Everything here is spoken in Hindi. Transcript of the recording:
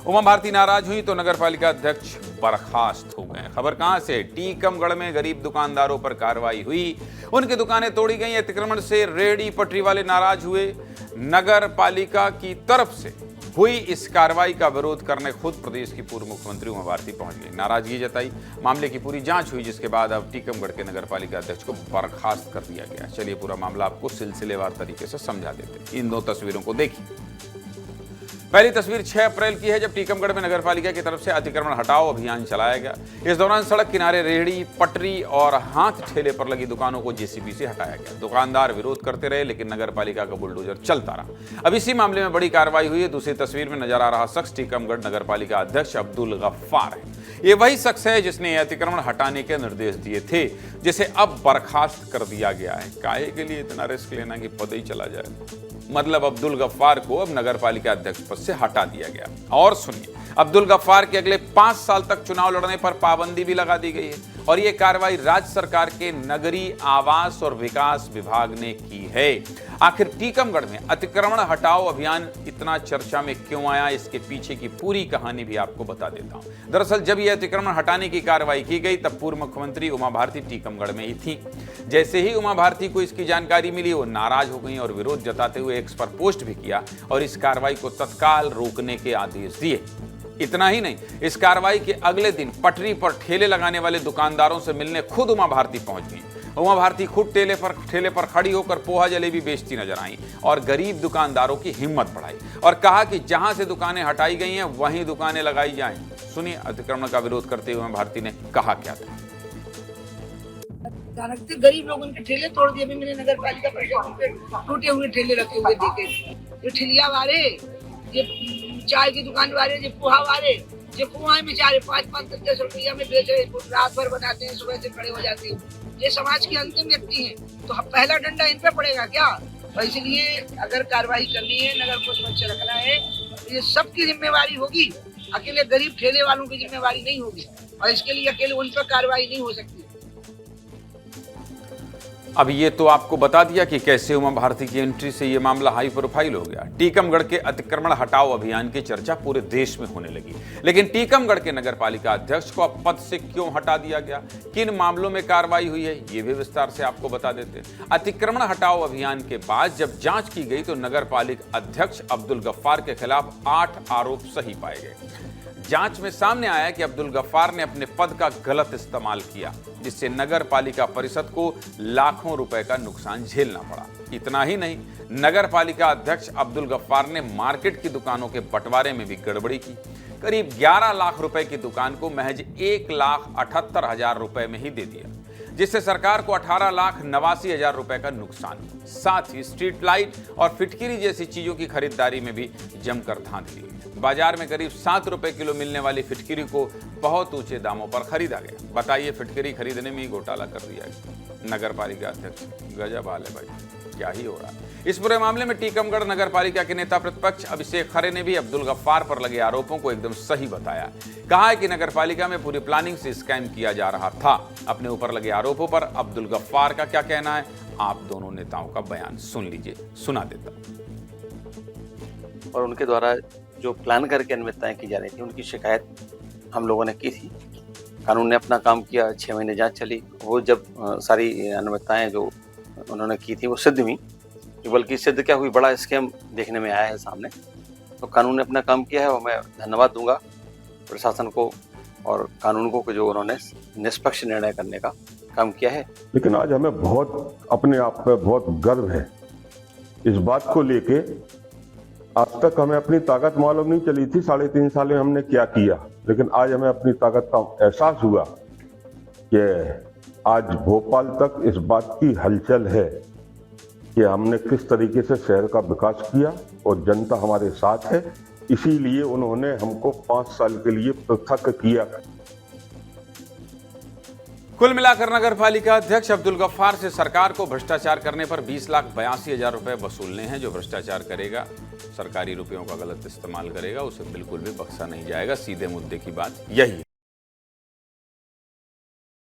उमा भारती नाराज हुई तो नगर पालिका अध्यक्ष बर्खास्त हो गए। खबर कहां से? टीकमगढ़ में गरीब दुकानदारों पर कार्रवाई हुई, उनकी दुकानें तोड़ी गई। अतिक्रमण से रेहड़ी पटरी वाले नाराज हुए। नगर पालिका की तरफ से हुई इस कार्रवाई का विरोध करने खुद प्रदेश की पूर्व मुख्यमंत्री उमा भारती पहुंच गई, नाराजगी जताई। मामले की पूरी जांच हुई, जिसके बाद अब टीकमगढ़ के नगर पालिका अध्यक्ष को बर्खास्त कर दिया गया। चलिए पूरा मामला आपको सिलसिलेवार तरीके से समझा देते हैं। इन दो तस्वीरों को देखिए। पहली तस्वीर 6 अप्रैल की है, जब टीकमगढ़ में नगर पालिका की तरफ से अतिक्रमण हटाओ अभियान चलाया गया। इस दौरान सड़क किनारे रेहड़ी, पटरी और हाथ ठेले पर लगी दुकानों को जेसीबी से हटाया गया। दुकानदार विरोध करते रहे, लेकिन नगर पालिका का बुलडोजर चलता रहा। अब इसी मामले में बड़ी कार्रवाई हुई है। दूसरी तस्वीर में नजर आ रहा शख्स टीकमगढ़ नगर पालिका अध्यक्ष अब्दुल गफ्फार है। ये वही शख्स है जिसने अतिक्रमण हटाने के निर्देश दिए थे, जिसे अब बर्खास्त कर दिया गया है। काहे के लिए इतना रिस्क लेना कि पद ही चला जाए? मतलब अब्दुल गफ्फार को अब नगर पालिका अध्यक्ष पद से हटा दिया गया। और सुनिए, अब्दुल गफ्फार के अगले 5 साल तक चुनाव लड़ने पर पाबंदी भी लगा दी गई है, और यह कार्रवाई राज्य सरकार के नगरीय आवास और विकास विभाग ने की है। आखिर टीकमगढ़ में अतिक्रमण हटाओ अभियान इतना चर्चा में क्यों आया, इसके पीछे की पूरी कहानी भी आपको बता देता हूं। दरअसल जब यह अतिक्रमण हटाने की कार्रवाई की गई, तब पूर्व मुख्यमंत्री उमा भारती टीकमगढ़ में ही थी। जैसे ही उमा भारती को इसकी जानकारी मिली, वो नाराज हो गई और विरोध जताते हुए एक्स पर पोस्ट भी किया और इस कार्रवाई को तत्काल रोकने के आदेश दिए। इतना ही नहीं, इस कार्रवाई के अगले दिन पटरी पर ठेले लगाने वाले दुकानदारों से मिलने खुद उमा भारती पहुंच गई। उमा भारती खुद ठेले पर खड़ी होकर पोहा जलेबी बेचती नजर आई और गरीब दुकानदारों की हिम्मत बढ़ाई और कहा कि जहां से दुकानें हटाई गई हैं वहीं दुकानें लगाई जाएं। सुनिए अतिक्रमण का विरोध करते हुए उमा भारती ने कहा क्या था। गरीब लोगों के ठेले तोड़ दिए। अभी मैंने नगर पालिका परिषद पे टूटे हुए ठेले रखे हुए देखे। ये ठेलिया वाले, ये चाय की दुकान वाले, ये पोहा वाले, ये पोहा में बेचारे 5-5, 10 रुपया में बेच रहे, रात भर बनाते हैं, सुबह से खड़े हो जाते हैं। ये समाज के अंतिम व्यक्ति हैं, तो पहला डंडा इन पे पड़ेगा क्या? तो इसलिए अगर कार्रवाई करनी है, नगर को स्वच्छ रखना है, तो ये सबकी जिम्मेवारी होगी। अकेले गरीब ठेले वालों की जिम्मेवारी नहीं होगी, और इसके लिए अकेले उन पर कार्रवाई नहीं हो सकती। अब ये तो आपको बता दिया कि कैसे उमा भारती की एंट्री से ये मामला हाई प्रोफाइल हो गया। टीकमगढ़ के अतिक्रमण हटाओ अभियान की चर्चा पूरे देश में होने लगी, लेकिन टीकमगढ़ के नगर पालिका अध्यक्ष को अब पद से क्यों हटा दिया गया, किन मामलों में कार्रवाई हुई है, ये भी विस्तार से आपको बता देते हैं। अतिक्रमण हटाओ अभियान के बाद जब जांच की गई तो नगर पालिका अध्यक्ष अब्दुल गफ्फार के खिलाफ 8 आरोप सही पाए गए। जांच में सामने आया कि अब्दुल गफ्फार ने अपने पद का गलत इस्तेमाल किया, जिससे नगर पालिका परिषद को लाखों रुपए का नुकसान झेलना पड़ा। इतना ही नहीं, नगर पालिका अध्यक्ष अब्दुल गफ्फार ने मार्केट की दुकानों के बंटवारे में भी गड़बड़ी की। करीब 11 लाख रुपए की दुकान को महज 1,78,000 रुपए में ही दे दिया, जिससे सरकार को 18,89,000 रुपए का नुकसान हुआ। साथ ही स्ट्रीट लाइट और फिटकिरी जैसी चीजों की खरीदारी में भी जमकर धांध ली। बाजार में करीब 7 रुपए किलो मिलने वाली फिटकिरी को बहुत ऊंचे दामों पर खरीदा गया। बताइए, फिटकिरी खरीदने में ही घोटाला कर दिया गया। नगर पालिका अध्यक्ष गजब हाल है भाई, क्या ही हो रहा है। इस पूरे मामले में टीकमगढ़ नगर पालिका के नेता प्रतिपक्ष अभिषेक खरे ने भी अब्दुल गफ्फार पर लगे आरोपों को एकदम सही बताया। कहा है कि नगर पालिका में पूरी प्लानिंग से स्कैम किया जा रहा था। अपने ऊपर लगे आरोपों पर अब्दुल गफ्फार का क्या कहना है, आप दोनों नेताओं का बयान सुन लीजिए, सुना देता हूं। और उनके द्वारा जो प्लान करके अनियमितताएं की जा रही थी, उनकी शिकायत हम लोगों ने की थी। कानून ने अपना काम किया, 6 महीने जांच चली। वो जब सारी अनियमितताएं जो उन्होंने की थी वो सिद्ध हुई, बल्कि सिद्ध क्या हुई, बड़ा स्कैम देखने में आया है सामने। तो कानून ने अपना काम किया है और मैं धन्यवाद दूंगा प्रशासन को और कानून को, जो उन्होंने निष्पक्ष निर्णय करने का काम किया है। लेकिन आज हमें बहुत अपने आप पे बहुत गर्व है इस बात को लेके। आज तक हमें अपनी ताकत मालूम नहीं चली थी, 3.5 साल में हमने क्या किया, लेकिन आज हमें अपनी ताकत का एहसास हुआ कि आज भोपाल तक इस बात की हलचल है कि हमने किस तरीके से शहर का विकास किया और जनता हमारे साथ है। इसीलिए उन्होंने हमको 5 साल के लिए पृथक किया। कुल मिलाकर नगर पालिका अध्यक्ष अब्दुल गफ्फार से सरकार को भ्रष्टाचार करने पर 20,82,000 रुपए वसूलने हैं। जो भ्रष्टाचार करेगा, सरकारी रुपयों का गलत इस्तेमाल करेगा, उसे बिल्कुल भी बख्शा नहीं जाएगा। सीधे मुद्दे की बात यही है।